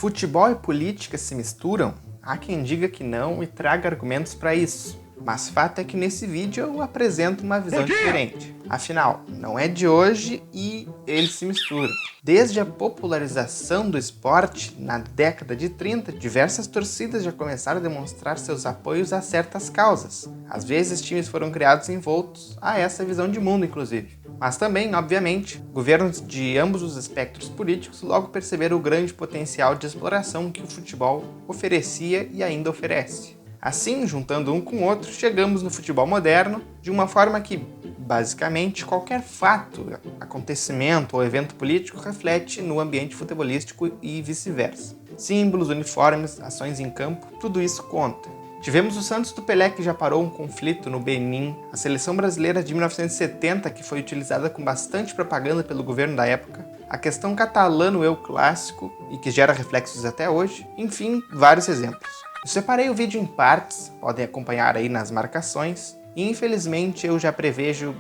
Futebol e política se misturam? Há quem diga que não e traga argumentos para isso. Mas fato é que nesse vídeo eu apresento uma visão diferente. Afinal, não é de hoje e eles se misturam. Desde a popularização do esporte, na década de 30, diversas torcidas já começaram a demonstrar seus apoios a certas causas. Às vezes, times foram criados envoltos a essa visão de mundo, inclusive. Mas também, obviamente, governos de ambos os espectros políticos logo perceberam o grande potencial de exploração que o futebol oferecia e ainda oferece. Assim, juntando um com o outro, chegamos no futebol moderno de uma forma que, basicamente, qualquer fato, acontecimento ou evento político reflete no ambiente futebolístico e vice-versa. Símbolos, uniformes, ações em campo, tudo isso conta. Tivemos o Santos do Pelé, que já parou um conflito no Benin, a seleção brasileira de 1970, que foi utilizada com bastante propaganda pelo governo da época, a questão catalã no Eu Clássico e que gera reflexos até hoje, enfim, vários exemplos. Eu separei o vídeo em partes, podem acompanhar aí nas marcações, e infelizmente eu já prevejo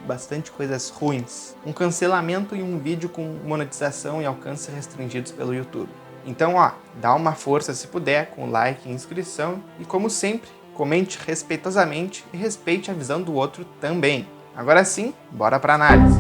bastante coisas ruins. Um cancelamento e um vídeo com monetização e alcance restringidos pelo YouTube. Então, dá uma força se puder, com like e inscrição, e como sempre, comente respeitosamente e respeite a visão do outro também. Agora sim, bora pra análise.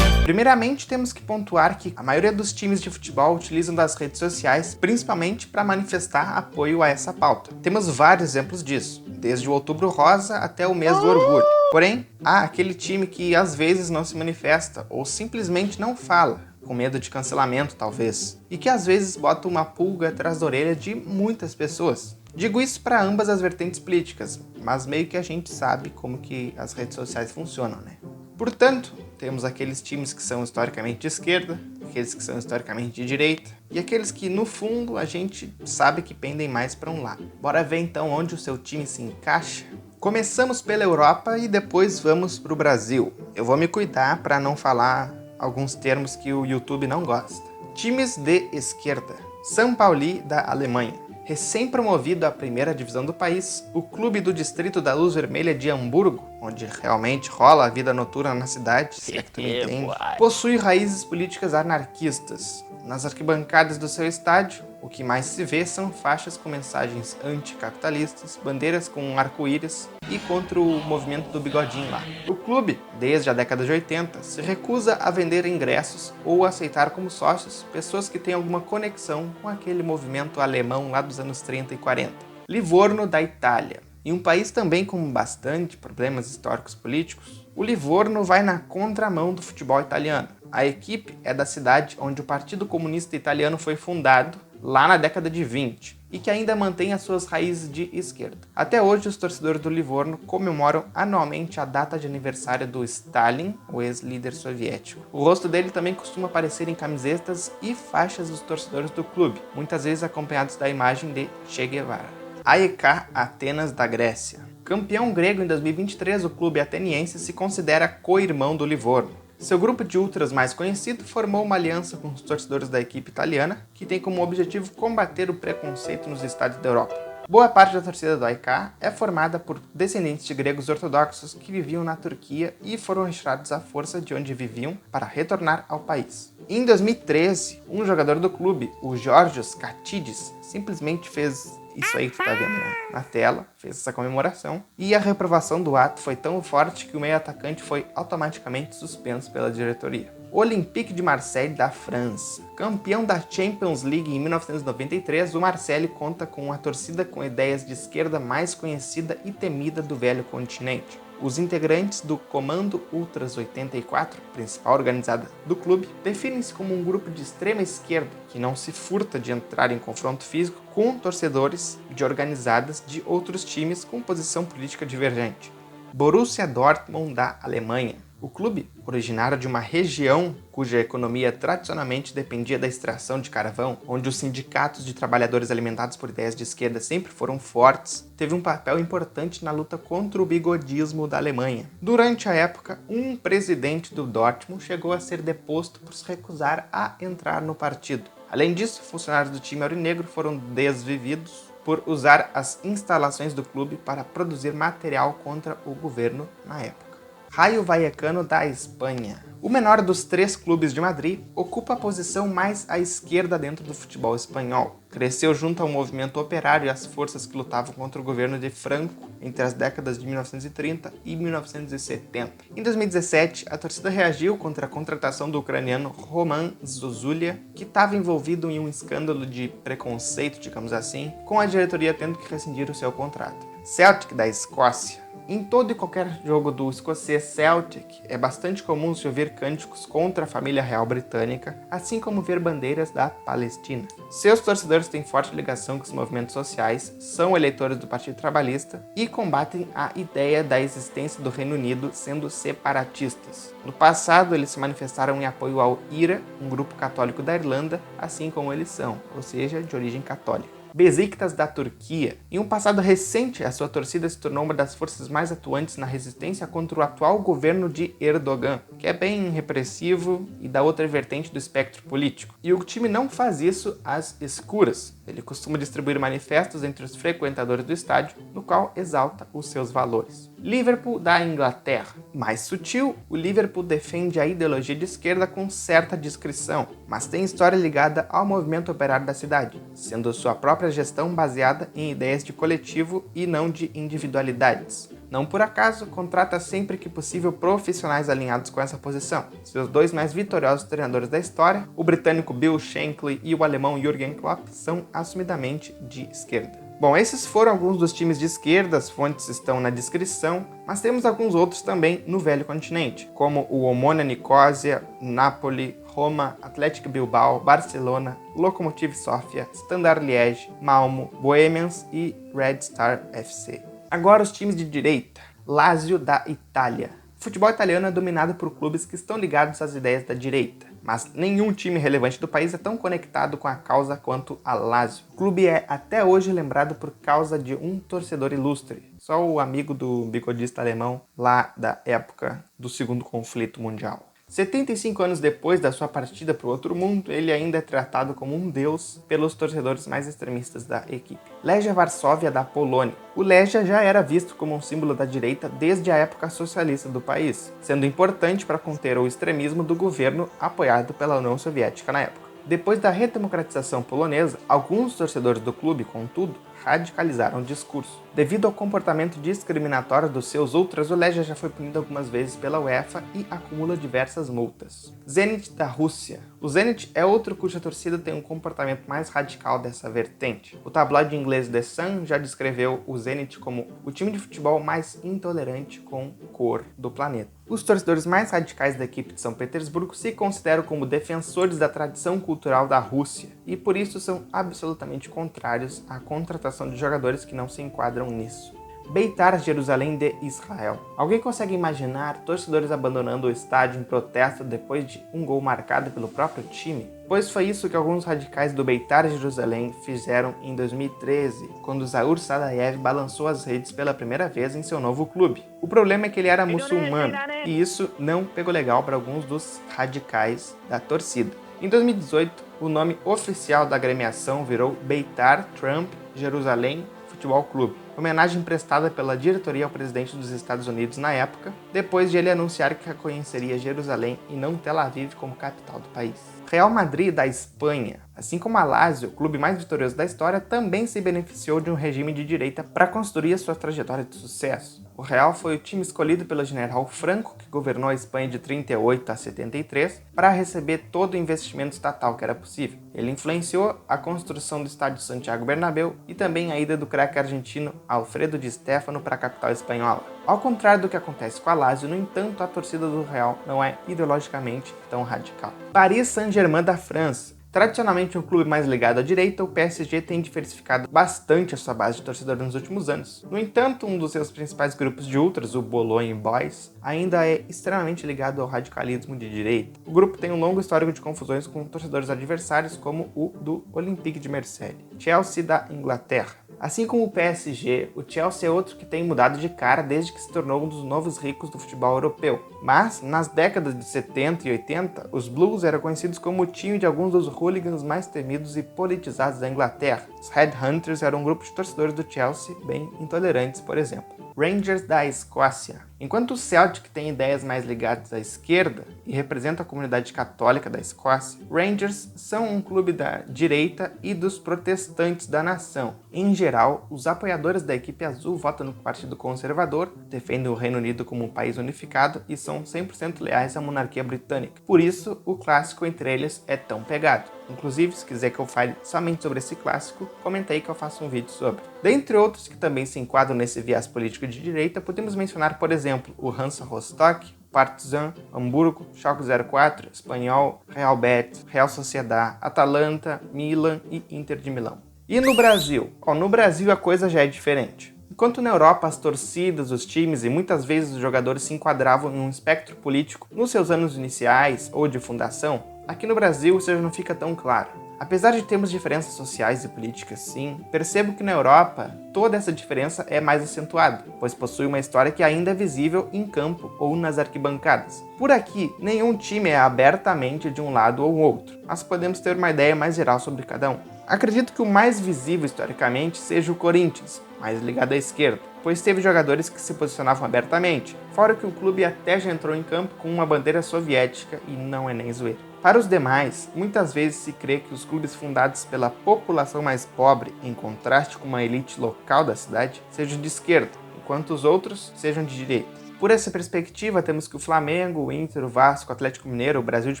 Primeiramente, temos que pontuar que a maioria dos times de futebol utilizam das redes sociais principalmente para manifestar apoio a essa pauta. Temos vários exemplos disso, desde o Outubro Rosa até o mês do orgulho. Porém, há aquele time que às vezes não se manifesta ou simplesmente não fala, com medo de cancelamento talvez, e que às vezes bota uma pulga atrás da orelha de muitas pessoas. Digo isso para ambas as vertentes políticas, mas meio que a gente sabe como que as redes sociais funcionam, né? Portanto, temos aqueles times que são historicamente de esquerda, aqueles que são historicamente de direita, e aqueles que, no fundo, a gente sabe que pendem mais para um lado. Bora ver então onde o seu time se encaixa? Começamos pela Europa e depois vamos para o Brasil. Eu vou me cuidar para não falar alguns termos que o YouTube não gosta. Times de esquerda. São Pauli, da Alemanha. Recém-promovido à primeira divisão do país, o clube do distrito da Luz Vermelha de Hamburgo, onde realmente rola a vida noturna na cidade, se é que tu me entende, possui raízes políticas anarquistas. Nas arquibancadas do seu estádio, o que mais se vê são faixas com mensagens anticapitalistas, bandeiras com arco-íris e contra o movimento do bigodinho lá. O clube, desde a década de 80, se recusa a vender ingressos ou aceitar como sócios pessoas que têm alguma conexão com aquele movimento alemão lá dos anos 30 e 40. Livorno, da Itália. Em um país também com bastante problemas históricos políticos, o Livorno vai na contramão do futebol italiano. A equipe é da cidade onde o Partido Comunista Italiano foi fundado, lá na década de 20, e que ainda mantém as suas raízes de esquerda. Até hoje, os torcedores do Livorno comemoram anualmente a data de aniversário do Stalin, o ex-líder soviético. O rosto dele também costuma aparecer em camisetas e faixas dos torcedores do clube, muitas vezes acompanhados da imagem de Che Guevara. AEK Atenas, da Grécia. Campeão grego em 2023, o clube ateniense se considera co-irmão do Livorno. Seu grupo de ultras mais conhecido formou uma aliança com os torcedores da equipe italiana, que tem como objetivo combater o preconceito nos estádios da Europa. Boa parte da torcida do AEK é formada por descendentes de gregos ortodoxos que viviam na Turquia e foram retirados à força de onde viviam para retornar ao país. Em 2013, um jogador do clube, o Georgios Katidis, simplesmente fez isso aí que tu tá vendo na tela, fez essa comemoração, e a reprovação do ato foi tão forte que o meio atacante foi automaticamente suspenso pela diretoria. Olympique de Marseille, da França. Campeão da Champions League em 1993, o Marseille conta com uma torcida com ideias de esquerda mais conhecida e temida do velho continente. Os integrantes do Comando Ultras 84, principal organizada do clube, definem-se como um grupo de extrema esquerda que não se furta de entrar em confronto físico com torcedores de organizadas de outros times com posição política divergente. Borussia Dortmund, da Alemanha. O clube, originário de uma região cuja economia tradicionalmente dependia da extração de carvão, onde os sindicatos de trabalhadores alimentados por ideias de esquerda sempre foram fortes, teve um papel importante na luta contra o bigodismo da Alemanha. Durante a época, um presidente do Dortmund chegou a ser deposto por se recusar a entrar no partido. Além disso, funcionários do time aurinegro foram desvividos por usar as instalações do clube para produzir material contra o governo na época. Raio Vallecano, da Espanha. O menor dos 3 clubes de Madrid ocupa a posição mais à esquerda dentro do futebol espanhol. Cresceu junto ao movimento operário e às forças que lutavam contra o governo de Franco entre as décadas de 1930 e 1970. Em 2017, a torcida reagiu contra a contratação do ucraniano Roman Zozulia, que estava envolvido em um escândalo de preconceito, digamos assim, com a diretoria tendo que rescindir o seu contrato. Celtic da Escócia. Em todo e qualquer jogo do escocês Celtic, é bastante comum se ouvir cânticos contra a família real britânica, assim como ver bandeiras da Palestina. Seus torcedores têm forte ligação com os movimentos sociais, são eleitores do Partido Trabalhista e combatem a ideia da existência do Reino Unido sendo separatistas. No passado, eles se manifestaram em apoio ao IRA, um grupo católico da Irlanda, assim como eles são, ou seja, de origem católica. Besiktas da Turquia. Em um passado recente, a sua torcida se tornou uma das forças mais atuantes na resistência contra o atual governo de Erdogan, que é bem repressivo e da outra vertente do espectro político. E o time não faz isso às escuras. Ele costuma distribuir manifestos entre os frequentadores do estádio, no qual exalta os seus valores. Liverpool da Inglaterra. Mais sutil, o Liverpool defende a ideologia de esquerda com certa discrição, mas tem história ligada ao movimento operário da cidade, sendo sua própria gestão baseada em ideias de coletivo e não de individualidades. Não por acaso, contrata sempre que possível profissionais alinhados com essa posição. Seus 2 mais vitoriosos treinadores da história, o britânico Bill Shankly e o alemão Jürgen Klopp, são assumidamente de esquerda. Bom, esses foram alguns dos times de esquerda, as fontes estão na descrição, mas temos alguns outros também no velho continente, como o Omonia Nicosia, Napoli, Roma, Athletic Bilbao, Barcelona, Lokomotiv Sofia, Standard Liège, Malmo, Bohemians e Red Star FC. Agora os times de direita. Lazio da Itália. O futebol italiano é dominado por clubes que estão ligados às ideias da direita, mas nenhum time relevante do país é tão conectado com a causa quanto a Lazio. O clube é até hoje lembrado por causa de um torcedor ilustre, só o amigo do bigodista alemão lá da época do Segundo Conflito Mundial. 75 anos depois da sua partida para o outro mundo, ele ainda é tratado como um deus pelos torcedores mais extremistas da equipe. Legia Varsóvia da Polônia. O Legia já era visto como um símbolo da direita desde a época socialista do país, sendo importante para conter o extremismo do governo apoiado pela União Soviética na época. Depois da redemocratização polonesa, alguns torcedores do clube, contudo, radicalizaram o discurso. Devido ao comportamento discriminatório dos seus ultras, o Legia já foi punido algumas vezes pela UEFA e acumula diversas multas. Zenit da Rússia. O Zenit é outro cuja torcida tem um comportamento mais radical dessa vertente. O tabloide inglês The Sun já descreveu o Zenit como o time de futebol mais intolerante com cor do planeta. Os torcedores mais radicais da equipe de São Petersburgo se consideram como defensores da tradição cultural da Rússia e por isso são absolutamente contrários à contratação de jogadores que não se enquadram nisso. Beitar Jerusalém de Israel. Alguém consegue imaginar torcedores abandonando o estádio em protesto depois de um gol marcado pelo próprio time? Pois foi isso que alguns radicais do Beitar Jerusalém fizeram em 2013, quando Zaur Sadayev balançou as redes pela primeira vez em seu novo clube. O problema é que ele era muçulmano, e isso não pegou legal para alguns dos radicais da torcida. Em 2018, o nome oficial da agremiação virou Beitar Trump Jerusalém Futebol Clube, homenagem prestada pela diretoria ao presidente dos Estados Unidos na época, depois de ele anunciar que reconheceria Jerusalém e não Tel Aviv como capital do país. Real Madrid da Espanha. Assim como a Lazio, o clube mais vitorioso da história, também se beneficiou de um regime de direita para construir a sua trajetória de sucesso. O Real foi o time escolhido pelo general Franco, que governou a Espanha de 38 a 73, para receber todo o investimento estatal que era possível. Ele influenciou a construção do estádio Santiago Bernabéu e também a ida do craque argentino Alfredo Di Stéfano para a capital espanhola. Ao contrário do que acontece com a Lazio, no entanto, a torcida do Real não é ideologicamente tão radical. Paris Saint-Germain da França. Tradicionalmente um clube mais ligado à direita, o PSG tem diversificado bastante a sua base de torcedores nos últimos anos. No entanto, um dos seus principais grupos de ultras, o Boulogne Boys, ainda é extremamente ligado ao radicalismo de direita. O grupo tem um longo histórico de confusões com torcedores adversários, como o do Olympique de Marseille. Chelsea da Inglaterra. Assim como o PSG, o Chelsea é outro que tem mudado de cara desde que se tornou um dos novos ricos do futebol europeu. Mas, nas décadas de 70 e 80, os Blues eram conhecidos como o time de alguns dos hooligans mais temidos e politizados da Inglaterra. Os Headhunters eram um grupo de torcedores do Chelsea bem intolerantes, por exemplo. Rangers da Escócia. Enquanto o Celtic tem ideias mais ligadas à esquerda e representa a comunidade católica da Escócia, Rangers são um clube da direita e dos protestantes da nação. Em geral, os apoiadores da equipe azul votam no Partido Conservador, defendem o Reino Unido como um país unificado e são 100% leais à monarquia britânica. Por isso, o clássico entre eles é tão pegado. Inclusive, se quiser que eu fale somente sobre esse clássico, comenta aí que eu faço um vídeo sobre. Dentre outros que também se enquadram nesse viés político de direita, podemos mencionar, por exemplo, o Hansa Rostock, Partizan, Hamburgo, Schalke 04, Espanhol, Real Betis, Real Sociedad, Atalanta, Milan e Inter de Milão. E no Brasil? No Brasil a coisa já é diferente. Enquanto na Europa as torcidas, os times e muitas vezes os jogadores se enquadravam em um espectro político nos seus anos iniciais ou de fundação, aqui no Brasil isso já não fica tão claro. Apesar de termos diferenças sociais e políticas, sim, percebo que na Europa toda essa diferença é mais acentuada, pois possui uma história que ainda é visível em campo ou nas arquibancadas. Por aqui, nenhum time é abertamente de um lado ou outro, mas podemos ter uma ideia mais geral sobre cada um. Acredito que o mais visível historicamente seja o Corinthians, mais ligado à esquerda, pois teve jogadores que se posicionavam abertamente, fora que o clube até já entrou em campo com uma bandeira soviética e não é nem zoeira. Para os demais, muitas vezes se crê que os clubes fundados pela população mais pobre, em contraste com uma elite local da cidade, sejam de esquerda, enquanto os outros sejam de direita. Por essa perspectiva, temos que o Flamengo, o Inter, o Vasco, o Atlético Mineiro, o Brasil de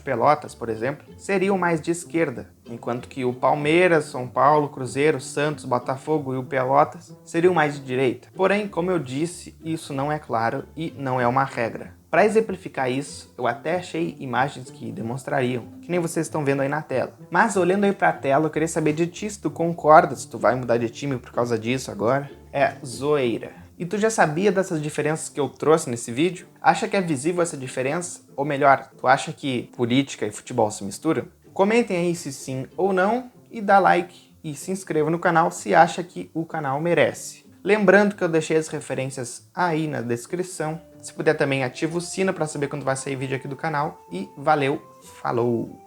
Pelotas, por exemplo, seriam mais de esquerda, enquanto que o Palmeiras, São Paulo, Cruzeiro, Santos, Botafogo e o Pelotas seriam mais de direita. Porém, como eu disse, isso não é claro e não é uma regra. Para exemplificar isso, eu até achei imagens que demonstrariam, que nem vocês estão vendo aí na tela. Mas olhando aí para a tela, eu queria saber de ti se tu concorda, se tu vai mudar de time por causa disso agora. É zoeira. E tu já sabia dessas diferenças que eu trouxe nesse vídeo? Acha que é visível essa diferença? Ou melhor, tu acha que política e futebol se misturam? Comentem aí se sim ou não e dá like e se inscreva no canal se acha que o canal merece. Lembrando que eu deixei as referências aí na descrição. Se puder também ativa o sino para saber quando vai sair vídeo aqui do canal. E valeu, falou!